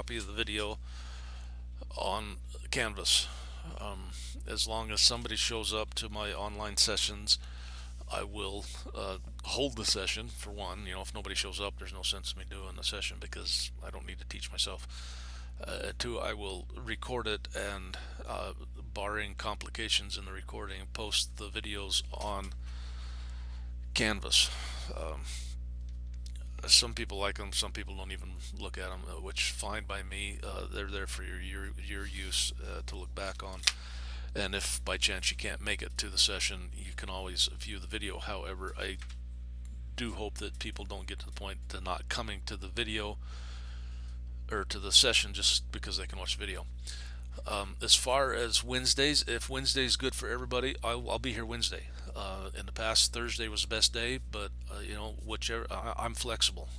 copy of the video on Canvas. As long as somebody shows up to my online sessions, I will hold the session. For one, if nobody shows up, there's no sense in me doing the session because I don't need to teach myself. Two, I will record it and, barring complications in the recording, post the videos on Canvas. Some people like them, some people don't even look at them, which fine by me. They're there for your use to look back on. And if by chance you can't make it to the session, you can always view the video. However, I do hope that people don't get to the point to not coming to the video or to the session just because they can watch the video. As far as Wednesdays, if Wednesday's good for everybody, I'll be here Wednesday. In the past, Thursday was the best day, but whichever, I'm flexible.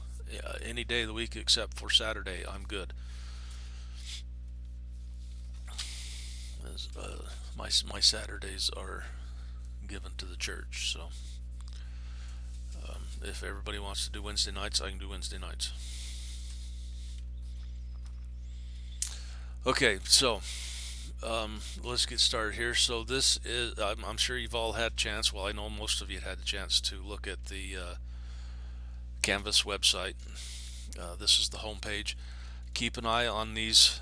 Any day of the week except for Saturday, I'm good. My Saturdays are given to the church, so if everybody wants to do Wednesday nights, I can do Wednesday nights. Okay, so let's get started here. So this is, I'm sure you've all had a chance, well, I know most of you had a chance to look at the Canvas website. This is the home page. Keep an eye on these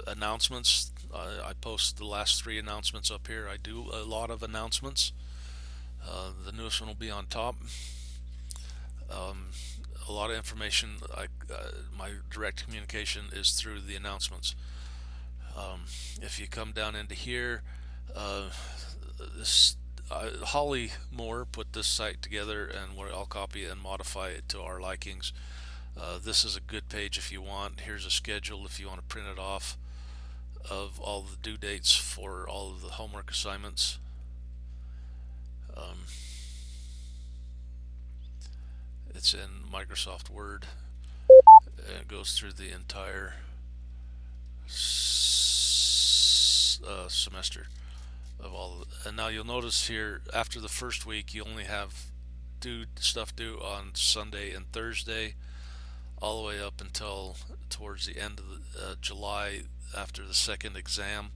announcements. I post the last 3 announcements up here. I do a lot of announcements. The newest one will be on top. A lot of information. My direct communication is through the announcements. If you come down into here, Holly Moore put this site together, and I'll copy and modify it to our likings. This is a good page if you want. Here's a schedule if you want to print it off of all the due dates for all of the homework assignments. It's in Microsoft Word, and it goes through the entire semester of all. And now you'll notice here, after the first week, you only have stuff due on Sunday and Thursday, all the way up until towards the end of July after the second exam.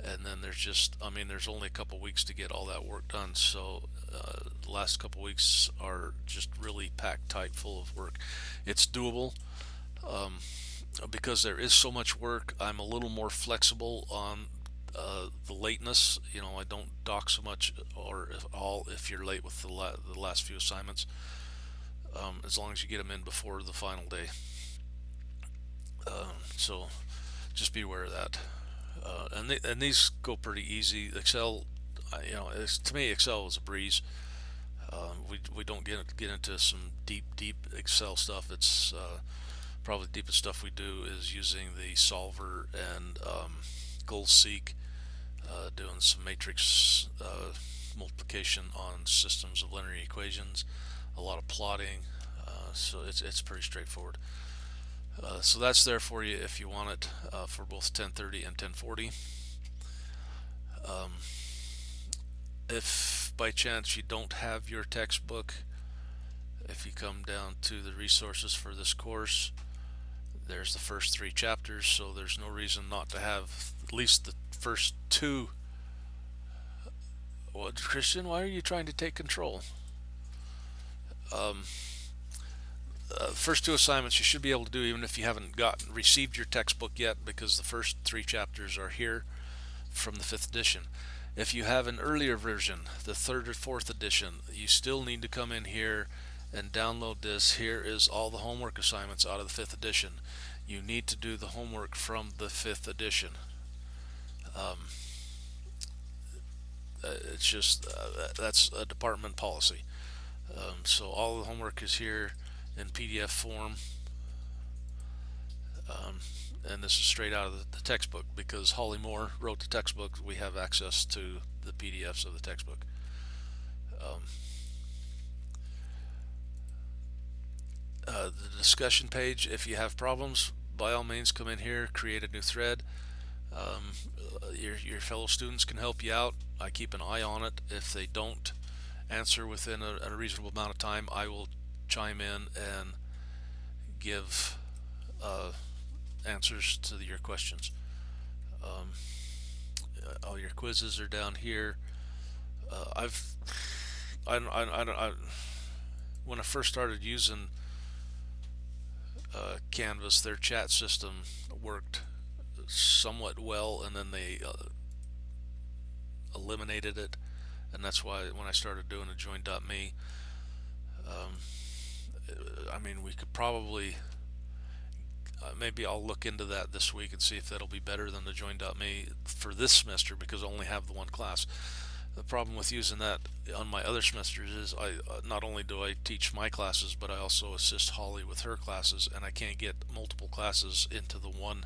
And then there's only a couple weeks to get all that work done. So the last couple weeks are just really packed tight full of work. It's doable. Because there is so much work, I'm a little more flexible on the lateness. I don't dock so much or at all if you're late with the last few assignments, as long as you get them in before the final day. So just be aware of that. And these go pretty easy. Excel, to me, Excel is a breeze. We don't get into some deep Excel stuff. It's probably the deepest stuff we do is using the solver and goal seek, doing some matrix multiplication on systems of linear equations, a lot of plotting. So it's pretty straightforward. So that's there for you if you want it, for both 1030 and 1040. If by chance you don't have your textbook, if you come down to the resources for this course, there's the first 3 chapters, so there's no reason not to have at least the first 2. What, Christian, why are you trying to take control? First 2 assignments you should be able to do even if you haven't received your textbook yet, because the first 3 chapters are here from the 5th edition. If you have an earlier version, the 3rd or 4th edition, you still need to come in here and download this. Here is all the homework assignments out of the 5th edition. You need to do the homework from the 5th edition. It's just that's a department policy. So all the homework is here in PDF form, and this is straight out of the textbook. Because Holly Moore wrote the textbook, we have access to the PDFs of the textbook. The discussion page, if you have problems, by all means come in here, create a new thread. Your fellow students can help you out. I keep an eye on it. If they don't answer within a reasonable amount of time, I will chime in and give answers to your questions. Um, all your quizzes are down here. I've I when I first started using Canvas, their chat system worked somewhat well, and then they eliminated it, and that's why when I started doing a join.me, um, I mean, we could probably maybe I'll look into that this week and see if that'll be better than the join.me for this semester, because I only have the one class. The problem with using that on my other semesters is I not only do I teach my classes, but I also assist Holly with her classes, and I can't get multiple classes into the one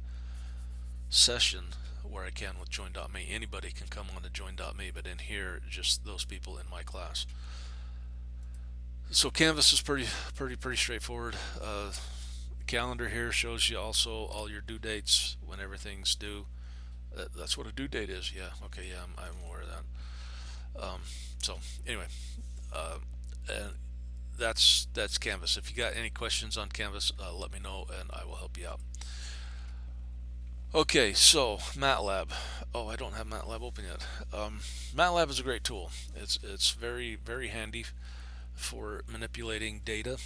session where I can with join.me. Anybody can come on to join.me, but in here, just those people in my class. So Canvas is pretty straightforward. Calendar here shows you also all your due dates when everything's due. That's what a due date is. Yeah. Okay. Yeah, I'm aware of that. So anyway, and that's Canvas. If you got any questions on Canvas, let me know and I will help you out. Okay, so MATLAB. Oh, I don't have MATLAB open yet. MATLAB is a great tool. It's very handy for manipulating data.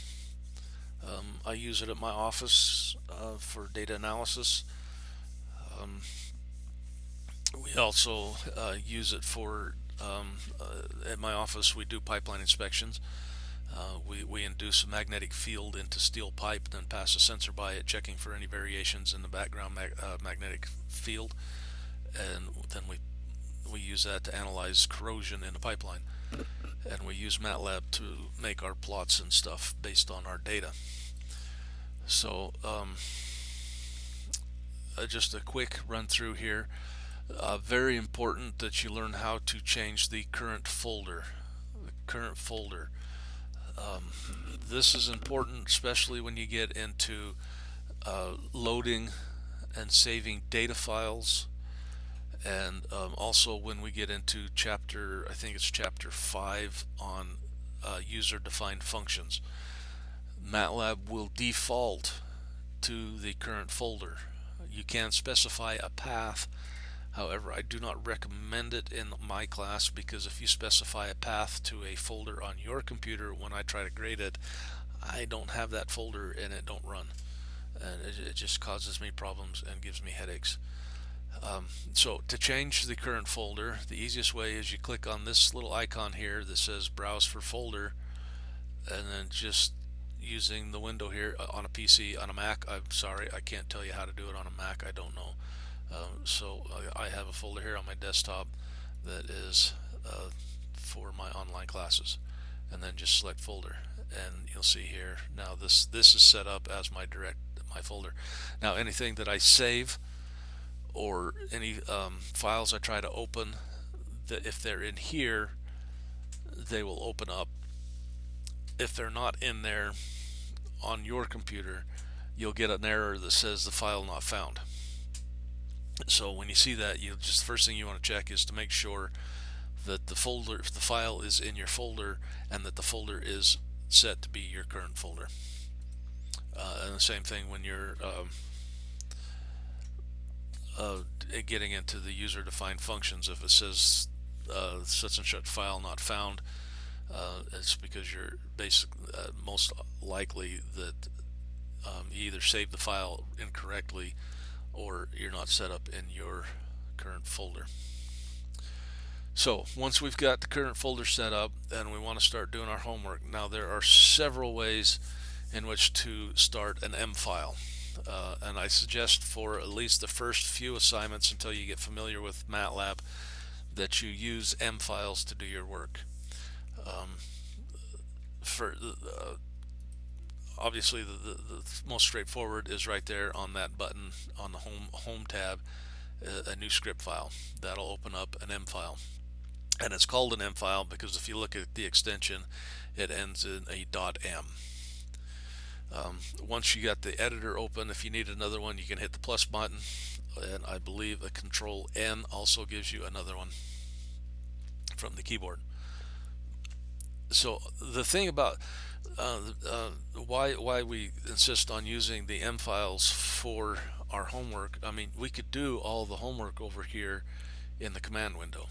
I use it at my office for data analysis. We also use it for at my office. We do pipeline inspections. We induce a magnetic field into steel pipe, then pass a sensor by it, checking for any variations in the background magnetic field, and then we use that to analyze corrosion in the pipeline. And we use MATLAB to make our plots and stuff based on our data. So just a quick run through here. Very important that you learn how to change the current folder. This is important, especially when you get into loading and saving data files, and also when we get into I think it's chapter 5 on user-defined functions. MATLAB will default to the current folder. You can specify a path. However, I do not recommend it in my class, because if you specify a path to a folder on your computer, when I try to grade it, I don't have that folder and it don't run. And it just causes me problems and gives me headaches. So to change the current folder, the easiest way is you click on this little icon here that says Browse for Folder, and then just using the window here on a PC. On a Mac, I'm sorry, I can't tell you how to do it on a Mac. I don't know. So I have a folder here on my desktop that is for my online classes, and then just select folder, and you'll see here now this is set up as my folder. Now anything that I save or any files I try to open, that if they're in here, they will open up. If they're not in there on your computer, you'll get an error that says the file not found. So when you see that, you just first thing you want to check is to make sure that the file is in your folder, and that the folder is set to be your current folder. And the same thing when you're getting into the user-defined functions. If it says such and such file not found, it's because you're most likely that you either saved the file incorrectly or you're not set up in your current folder. So once we've got the current folder set up, then we want to start doing our homework. Now there are several ways in which to start an M file, and I suggest for at least the first few assignments, until you get familiar with MATLAB, that you use M files to do your work. Obviously the most straightforward is right there on that button on the home tab, a new script file. That'll open up an M file, and it's called an M file because if you look at the extension, it ends in a .m. Once you got the editor open, if you need another one, you can hit the plus button, and I believe a Control N also gives you another one from the keyboard. So the thing about why we insist on using the M files for our homework, I mean, we could do all the homework over here in the command window.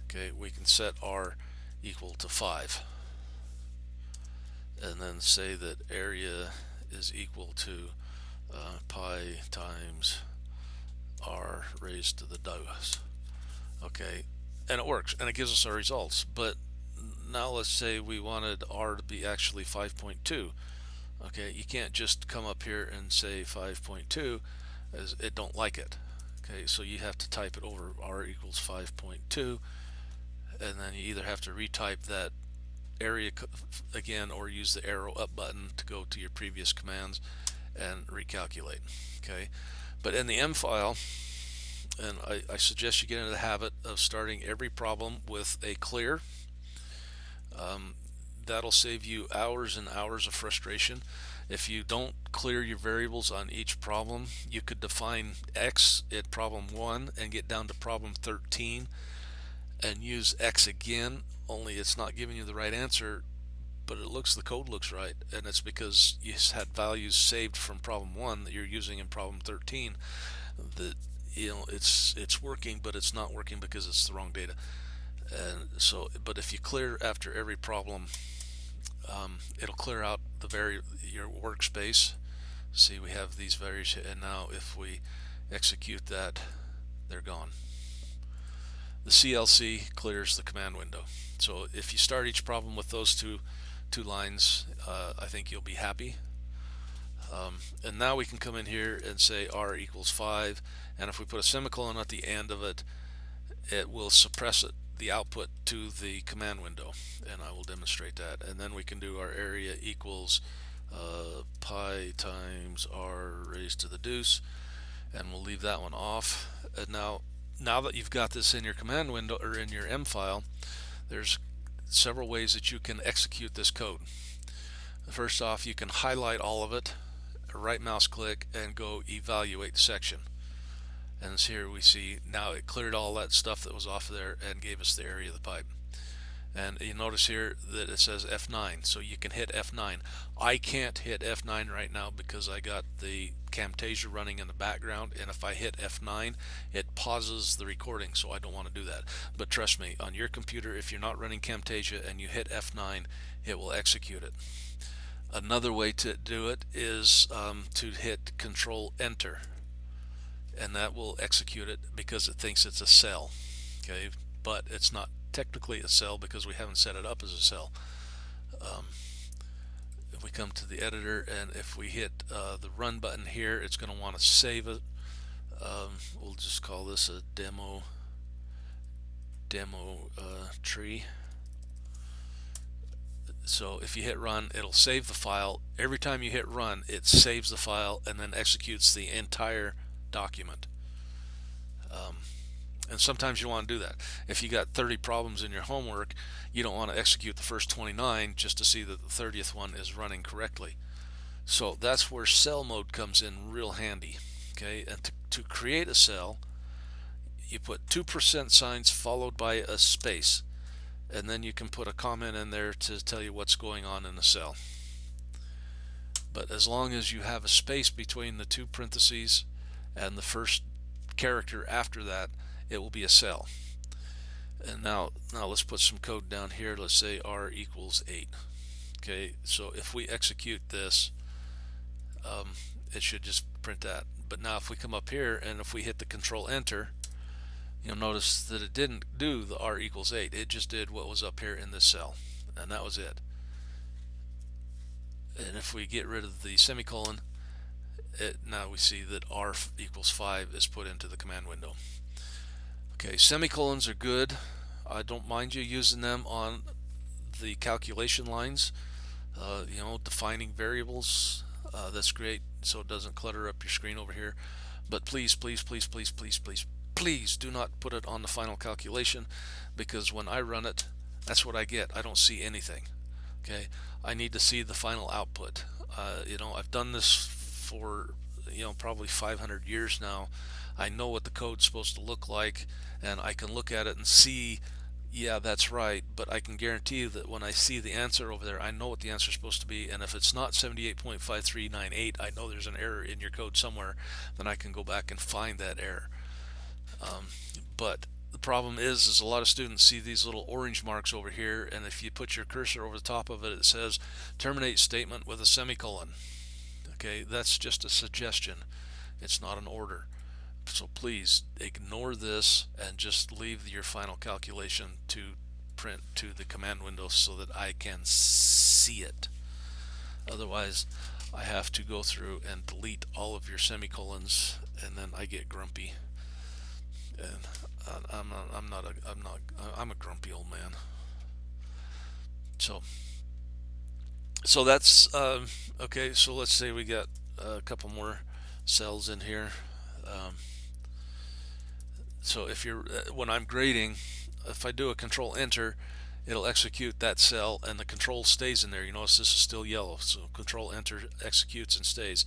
Okay, we can set R equal to 5 and then say that area is equal to pi times R raised to the deuce. Okay, and it works and it gives us our results. But now let's say we wanted R to be actually 5.2. Okay, you can't just come up here and say 5.2 as it don't like it. Okay, so you have to type it over R equals 5.2, and then you either have to retype that area again or use the arrow up button to go to your previous commands and recalculate. Okay, but in the M file, and I suggest you get into the habit of starting every problem with a clear. That'll save you hours and hours of frustration. If you don't clear your variables on each problem, you could define X at problem 1 and get down to problem 13 and use X again, only it's not giving you the right answer, but the code looks right, and it's because you had values saved from problem 1 that you're using in problem 13 that it's working, but it's not working because it's the wrong data. And so, but if you clear after every problem, it'll clear out your workspace. See, we have these values, and now if we execute that, they're gone. The CLC clears the command window. So if you start each problem with those two lines, I think you'll be happy. And now we can come in here and say R equals 5, and if we put a semicolon at the end of it, it will suppress the output to the command window, and I will demonstrate that. And then we can do our area equals pi times R raised to the deuce, and we'll leave that one off. And now that you've got this in your command window or in your M file, there's several ways that you can execute this code. First off, you can highlight all of it, right mouse click, and go evaluate section. And here we see now it cleared all that stuff that was off there and gave us the area of the pipe. And you notice here that it says F9, so you can hit F9. I can't hit F9 right now because I got the Camtasia running in the background, and if I hit F9 it pauses the recording, so I don't want to do that. But trust me, on your computer, if you're not running Camtasia and you hit F9, it will execute it. Another way to do it is to hit Control Enter, and that will execute it because it thinks it's a cell. Okay, but it's not technically a cell because we haven't set it up as a cell. If we come to the editor and if we hit the run button here, it's going to want to save it. We'll just call this a demo tree. So if you hit run, it'll save the file. Every time you hit run, it saves the file and then executes the entire document. And sometimes you want to do that. If you got 30 problems in your homework, you don't want to execute the first 29 just to see that the 30th one is running correctly. So that's where cell mode comes in real handy. Okay, and to create a cell, you put 2% signs followed by a space, and then you can put a comment in there to tell you what's going on in the cell. But as long as you have a space between the two parentheses and the first character after that, it will be a cell. And now let's put some code down here. Let's say R equals 8. Okay, so if we execute this, it should just print that. But now if we come up here and if we hit the Control Enter, you'll notice that it didn't do the R equals 8. It just did what was up here in this cell, and that was it. And if we get rid of the semicolon, now we see that R equals 5 is put into the command window. Okay, semicolons are good. I don't mind you using them on the calculation lines. Defining variables, that's great, so it doesn't clutter up your screen over here. But please, please, please, please, please, please, please do not put it on the final calculation, because when I run it, that's what I get. I don't see anything. Okay, I need to see the final output. I've done this for probably 500 years now. I know what the code's supposed to look like, and I can look at it and see Yeah, that's right, but I can guarantee you that when I see the answer over there, I know what the answer is supposed to be, and if it's not 78.5398, I know there's an error in your code somewhere, then I can go back and find that error. But the problem is a lot of students see these little orange marks over here, and if you put your cursor over the top of it, it says terminate statement with a semicolon. Okay, that's just a suggestion. It's not an order. So please ignore this and just leave your final calculation to print to the command window so that I can see it. Otherwise, I have to go through and delete all of your semicolons, and then I get grumpy. And I'm a grumpy old man. So that's okay. So let's say we got a couple more cells in here. So if you're when I'm grading, if I do a control enter, it'll execute that cell and the control stays in there. You notice this is still yellow, so control enter executes and stays.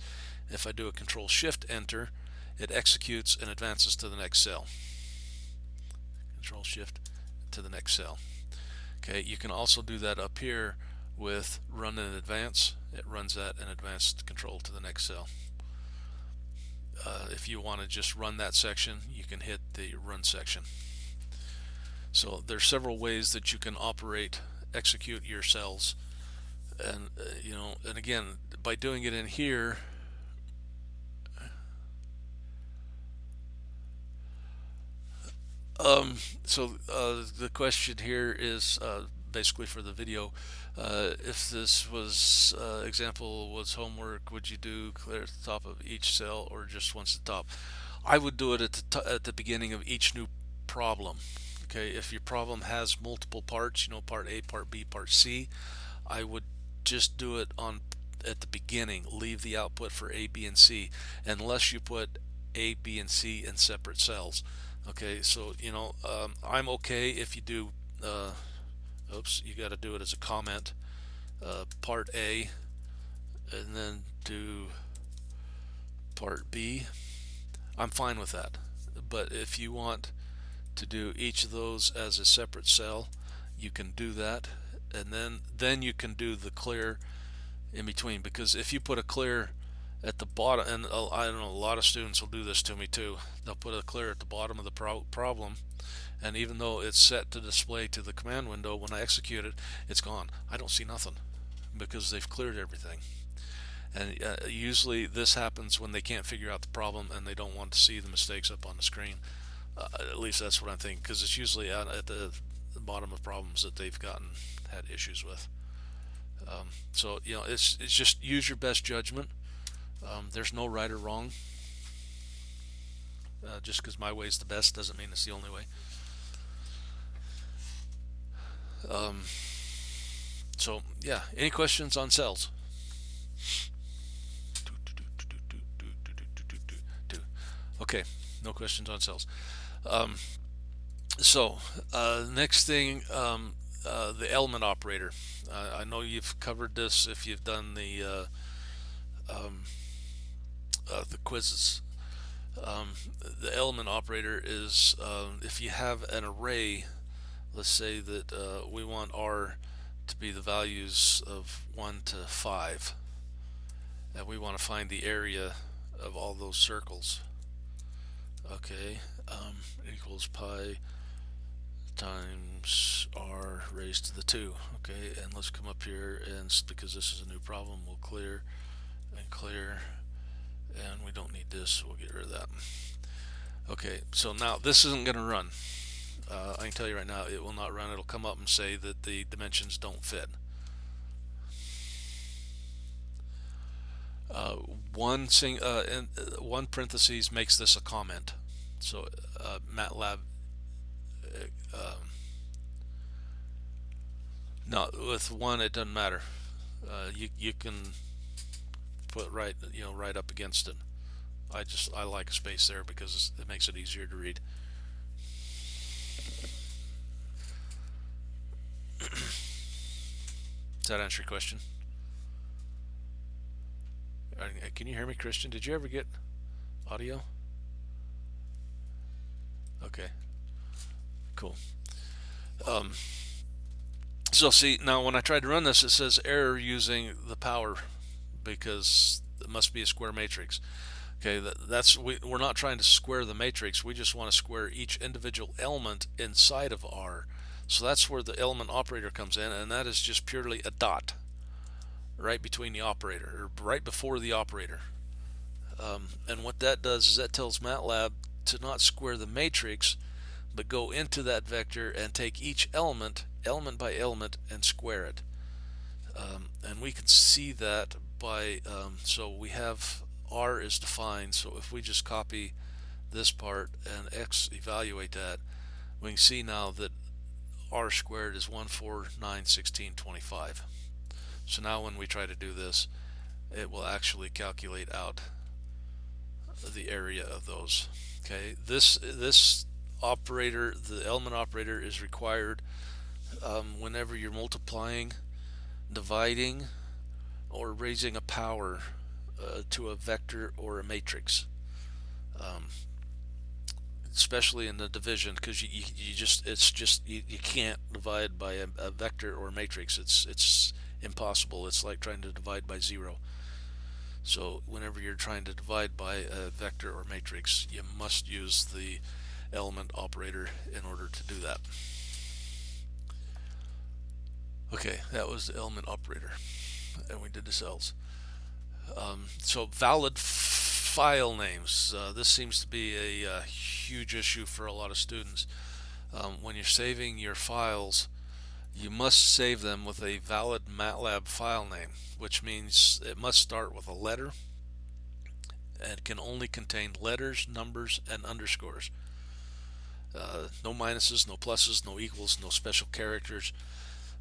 If I do a control shift enter, it executes and advances to the next cell. Control shift to the next cell. Okay, you can also do that up here with run in advance. It runs that and advanced control to the next cell. If you want to just run that section, you can hit the run section. So there's several ways that you can execute your cells, and and again, by doing it in here, the question here is basically for the video. If this was example was homework, would you do clear at the top of each cell or just once at the top? I would do it at the beginning of each new problem. Okay, if your problem has multiple parts, part A, part B, part C, I would just do it at the beginning. Leave the output for A, B, and C, unless you put A, B, and C in separate cells. Okay, so I'm okay if you do you got to do it as a comment, part A, and then do part B. I'm fine with that. But if you want to do each of those as a separate cell, you can do that, and then you can do the clear in between, because if you put a clear at the bottom, and I don't know, a lot of students will do this to me too, they'll put a clear at the bottom of the problem, and even though it's set to display to the command window, when I execute it, it's gone. I don't see nothing because they've cleared everything. And usually this happens when they can't figure out the problem and they don't want to see the mistakes up on the screen. At least that's what I'm thinking, because it's usually at the bottom of problems that they've had issues with. So it's just use your best judgment. There's no right or wrong. Just because my way's the best doesn't mean it's the only way. So yeah, any questions on cells? Okay, no questions on cells. Next thing, the element operator. I know you've covered this if you've done the quizzes. The element operator is if you have an array. Let's say that we want R to be the values of 1 to 5, and we want to find the area of all those circles. Okay, equals pi times R raised to the 2. Okay, and let's come up here, and because this is a new problem, we'll clear and clear, and we don't need this, so we'll get rid of that. Okay, so now this isn't going to run. I can tell you right now, it will not run. It'll come up and say that the dimensions don't fit. One parentheses makes this a comment. So MATLAB, no, with one it doesn't matter. You can put right up against it. I like a space there because it makes it easier to read. Does that answer your question? Can you hear me, Christian? Did you ever get audio? Okay, cool. Um, so see, now when I tried to run this, it says error using the power because it must be a square matrix. Okay, we're not trying to square the matrix. We just want to square each individual element inside of R. So that's where the element operator comes in, and that is just purely a dot right between the operator, or right before the operator. And what that does is that tells MATLAB to not square the matrix, but go into that vector and take each element, element by element, and square it. And we can see that by, so we have R is defined, so if we just copy this part and X evaluate that, we can see now that R squared is 1, 4, 9, 16, 25. So now when we try to do this, it will actually calculate out the area of those. Okay, this operator, the element operator, is required whenever you're multiplying, dividing, or raising a power to a vector or a matrix, um, especially in the division, because you can't divide by a vector or a matrix. It's impossible. It's like trying to divide by zero. So whenever you're trying to divide by a vector or matrix, you must use the element operator in order to do that. Okay, that was the element operator, and we did the cells. So valid file names. This seems to be a huge issue for a lot of students. When you're saving your files, you must save them with a valid MATLAB file name, which means it must start with a letter and can only contain letters, numbers, and underscores. No minuses, no pluses, no equals, no special characters,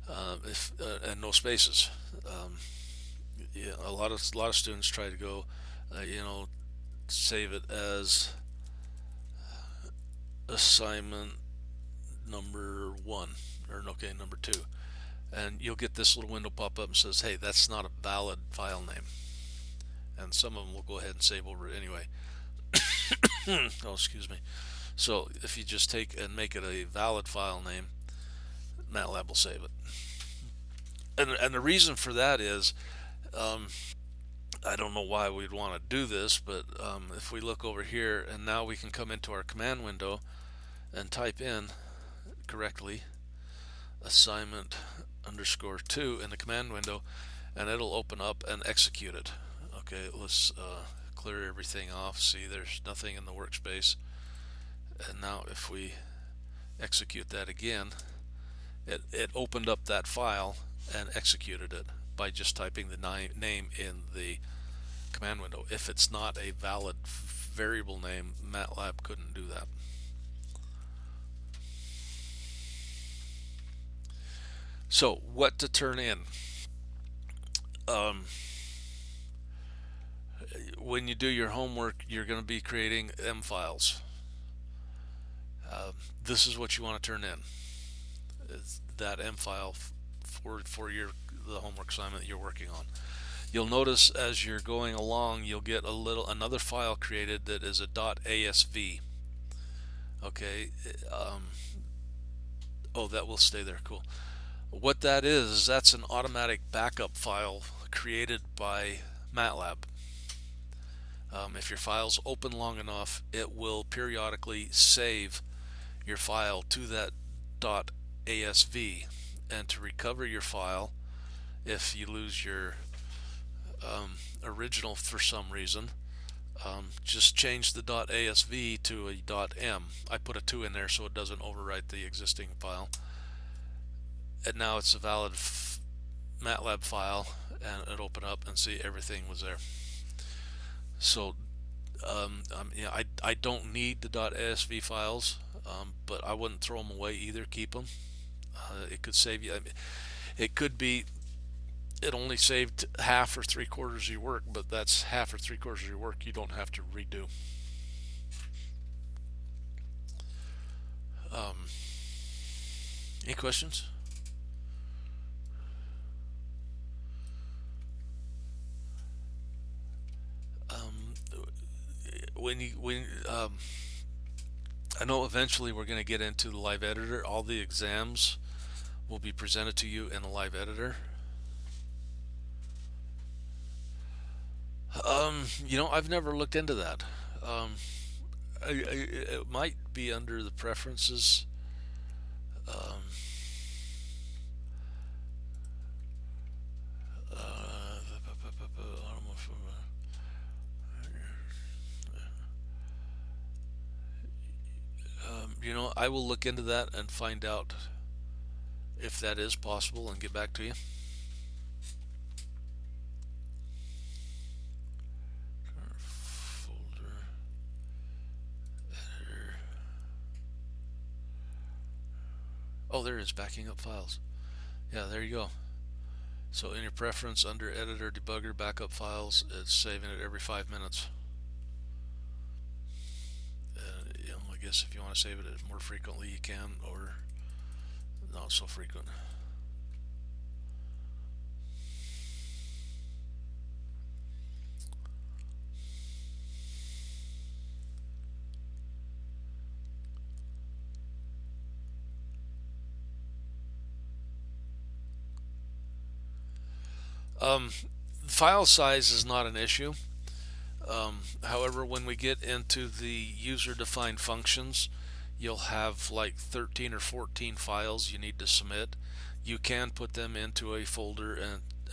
and no spaces. Yeah, a lot of students try to go, save it as assignment number 1, or okay, number 2, and you'll get this little window pop up and says, hey, that's not a valid file name, and some of them will go ahead and save over it anyway. Oh, excuse me. So if you just take and make it a valid file name, MATLAB will save it. And the reason for that is, I don't know why we'd want to do this, but if we look over here, and now we can come into our command window and type in correctly assignment underscore 2 in the command window, and it'll open up and execute it. Okay, let's clear everything off. See, there's nothing in the workspace. And now if we execute that again, it opened up that file and executed it by just typing the name in the command window. If it's not a valid variable name, MATLAB couldn't do that. So what to turn in? When you do your homework, you're going to be creating M files. This is what you want to turn in. It's that M file for the homework assignment that you're working on. You'll notice as you're going along, you'll get another file created that is a .asv. Okay. Oh, that will stay there. Cool. What that is that's an automatic backup file created by MATLAB. If your file's open long enough, it will periodically save your file to that .asv. And to recover your file, if you lose your original for some reason, just change the .asv to a .m. I put a 2 in there so it doesn't overwrite the existing file. And now it's a valid MATLAB file, and it opened up and see everything was there. So I don't need the .asv files, but I wouldn't throw them away either. Keep them. It could save you. I mean, it could be it only saved half or 3/4 of your work, but that's half or 3/4 of your work you don't have to redo. Any questions? When I know eventually we're going to get into the live editor. All the exams will be presented to you in a live editor. I've never looked into that. Um, it might be under the preferences. Um, I will look into that and find out if that is possible and get back to you. Folder editor. Oh, there it is, backing up files. Yeah, there you go. So in your preference under editor debugger backup files, it's saving it every 5 minutes. I guess if you want to save it more frequently, you can, or not so frequent. Um, File size is not an issue. However, when we get into the user-defined functions, you'll have like 13 or 14 files you need to submit. You can put them into a folder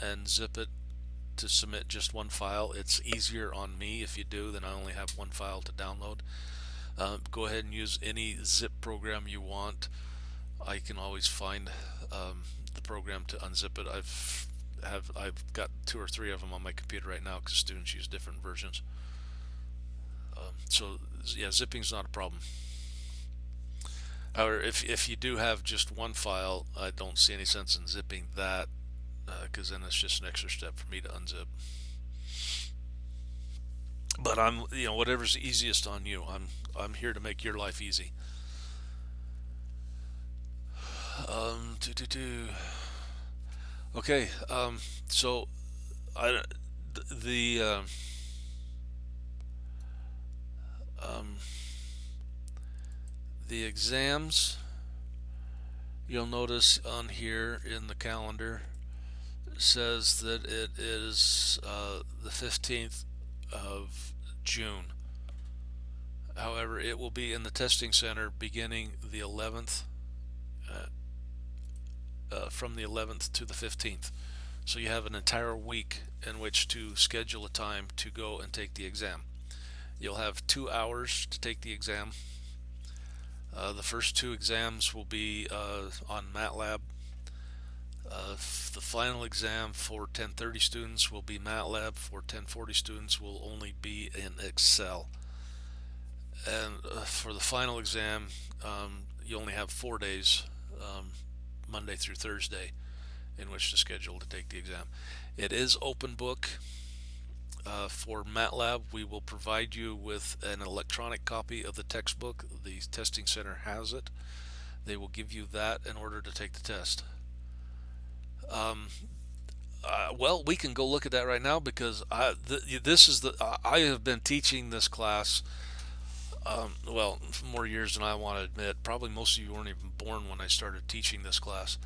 and zip it to submit just one file. It's easier on me if you do, then I only have one file to download. Go ahead and use any zip program you want. I can always find the program to unzip it. I've got 2 or 3 of them on my computer right now because students use different versions. So yeah, zipping's not a problem. However, if you do have just one file, I don't see any sense in zipping that because then it's just an extra step for me to unzip. But whatever's easiest on you. I'm here to make your life easy. Um, do, do, do. Okay, so I the um, the exams, you'll notice on here in the calendar says that it is the 15th of June. However, it will be in the testing center beginning the 11th, from the 11th to the 15th. So you have an entire week in which to schedule a time to go and take the exam. You'll have 2 hours to take the exam. The first 2 exams will be on MATLAB. The final exam for 1030 students will be MATLAB. For 1040 students will only be in Excel. And for the final exam, you only have 4 days, Monday through Thursday, in which to schedule to take the exam. It is open book. For MATLAB, we will provide you with an electronic copy of the textbook. The testing center has it. They will give you that in order to take the test. Well, we can go look at that right now because I have been teaching this class, well, more years than I want to admit. Probably most of you weren't even born when I started teaching this class.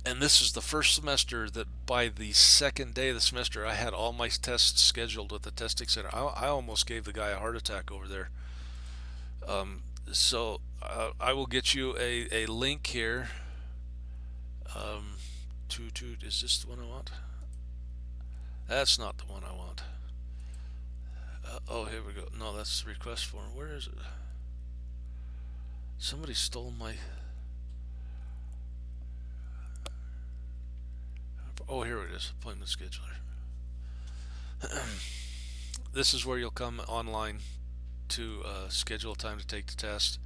And this is the first semester that by the second day of the semester I had all my tests scheduled at the testing center. I almost gave the guy a heart attack over there. So I will get you a link here. Is this the one I want? That's not the one I want. Oh, here we go. No, that's the request form. Where is it? Somebody stole my... Oh, here it is. Appointment scheduler. This is where you'll come online to schedule a time to take the test.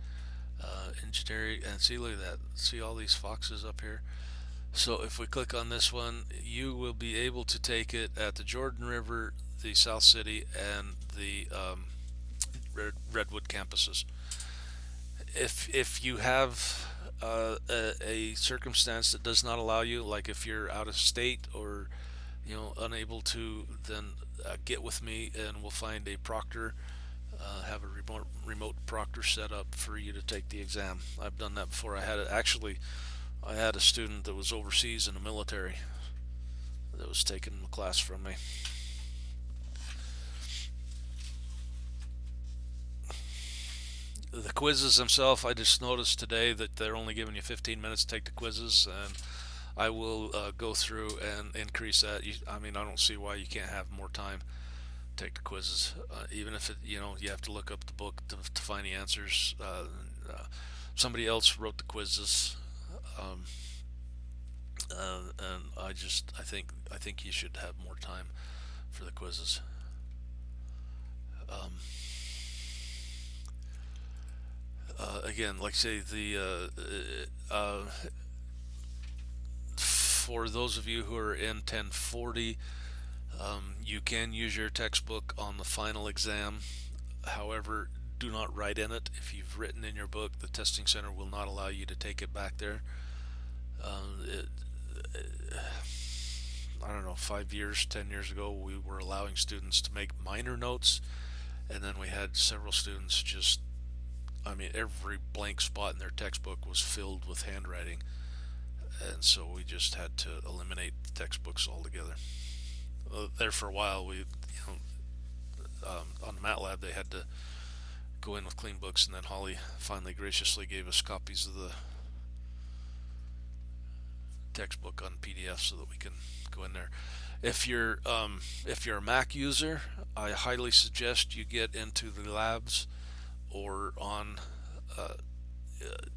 Engineering, and see, look at that. See all these foxes up here? So if we click on this one, you will be able to take it at the Jordan River, the South City, and the Redwood campuses. If you have a circumstance that does not allow you, like if you're out of state or unable to, then get with me and we'll find a proctor have a remote proctor set up for you to take the exam. I've done that before. I had a student that was overseas in the military that was taking the class from me. The quizzes themselves, I just noticed today that they're only giving you 15 minutes to take the quizzes, and I will go through and increase that. I mean, I don't see why you can't have more time to take the quizzes, even if you have to look up the book to find the answers. Somebody else wrote the quizzes, um, and I think you should have more time for the quizzes. Um, Again, like I say, the for those of you who are in 1040, you can use your textbook on the final exam. However, do not write in it. If you've written in your book, the testing center will not allow you to take it back there. It, I don't know, 5 years, 10 years ago, we were allowing students to make minor notes, and then we had several students just, I mean, every blank spot in their textbook was filled with handwriting, and so we just had to eliminate the textbooks altogether. There for a while, on the MATLAB, they had to go in with clean books, and then Holly finally graciously gave us copies of the textbook on PDF so that we can go in there. If you're a Mac user, I highly suggest you get into the labs or uh,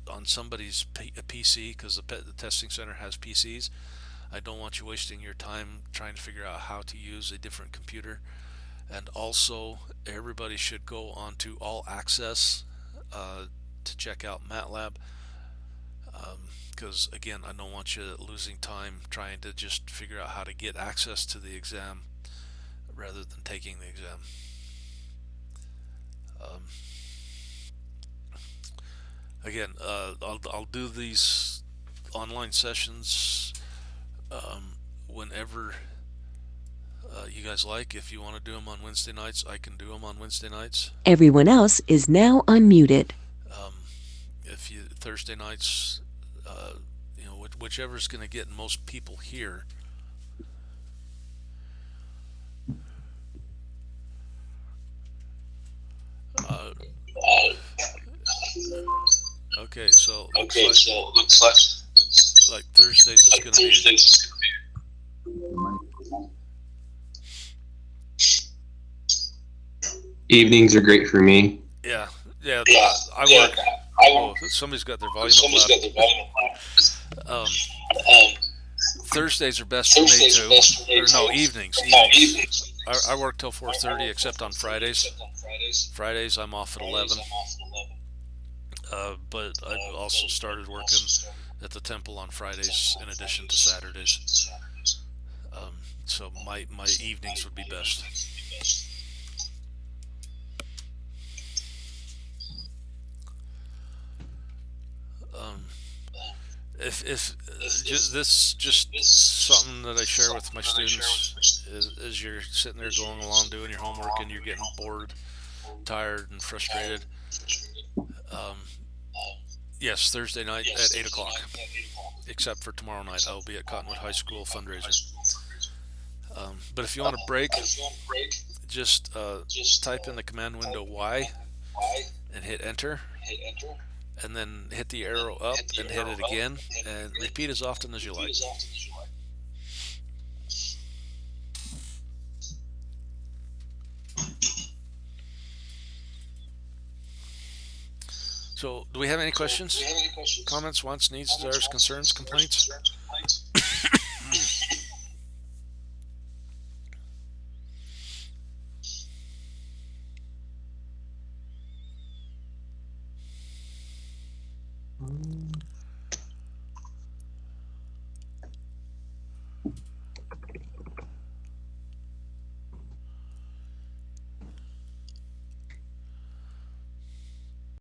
on somebody's PC, because the testing center has PCs. I don't want you wasting your time trying to figure out how to use a different computer. And also, everybody should go onto All Access to check out MATLAB, because again, I don't want you losing time trying to just figure out how to get access to the exam rather than taking the exam. Um, Again, I'll do these online sessions whenever you guys like. If you want to do them on Wednesday nights, I can do them on Wednesday nights. Everyone else is now unmuted. Um, if you Thursday nights, whichever's going to get most people here. Uh, okay, so looks like Thursdays is going to be. Evenings are great for me. Yeah. I work. Oh, somebody's got their volume up loud. Thursdays are best for me too. Or no, evenings. I work till 4:30, except on Fridays. Fridays I'm off at 11. But I've also started working at the temple on Fridays in addition to Saturdays. So my evenings would be best. If just something that I share with my students as you're sitting there going along doing your homework and you're getting bored, tired, and frustrated. Yes, Thursday night at 8 o'clock. Except for tomorrow night, I'll be at Cottonwood High School fundraiser. But if you want a break, just type in the command window Y and hit enter, and then hit the arrow up and hit it again, and repeat as often as you like. So, do we have any questions? Comments, wants, needs, desires, concerns, complaints?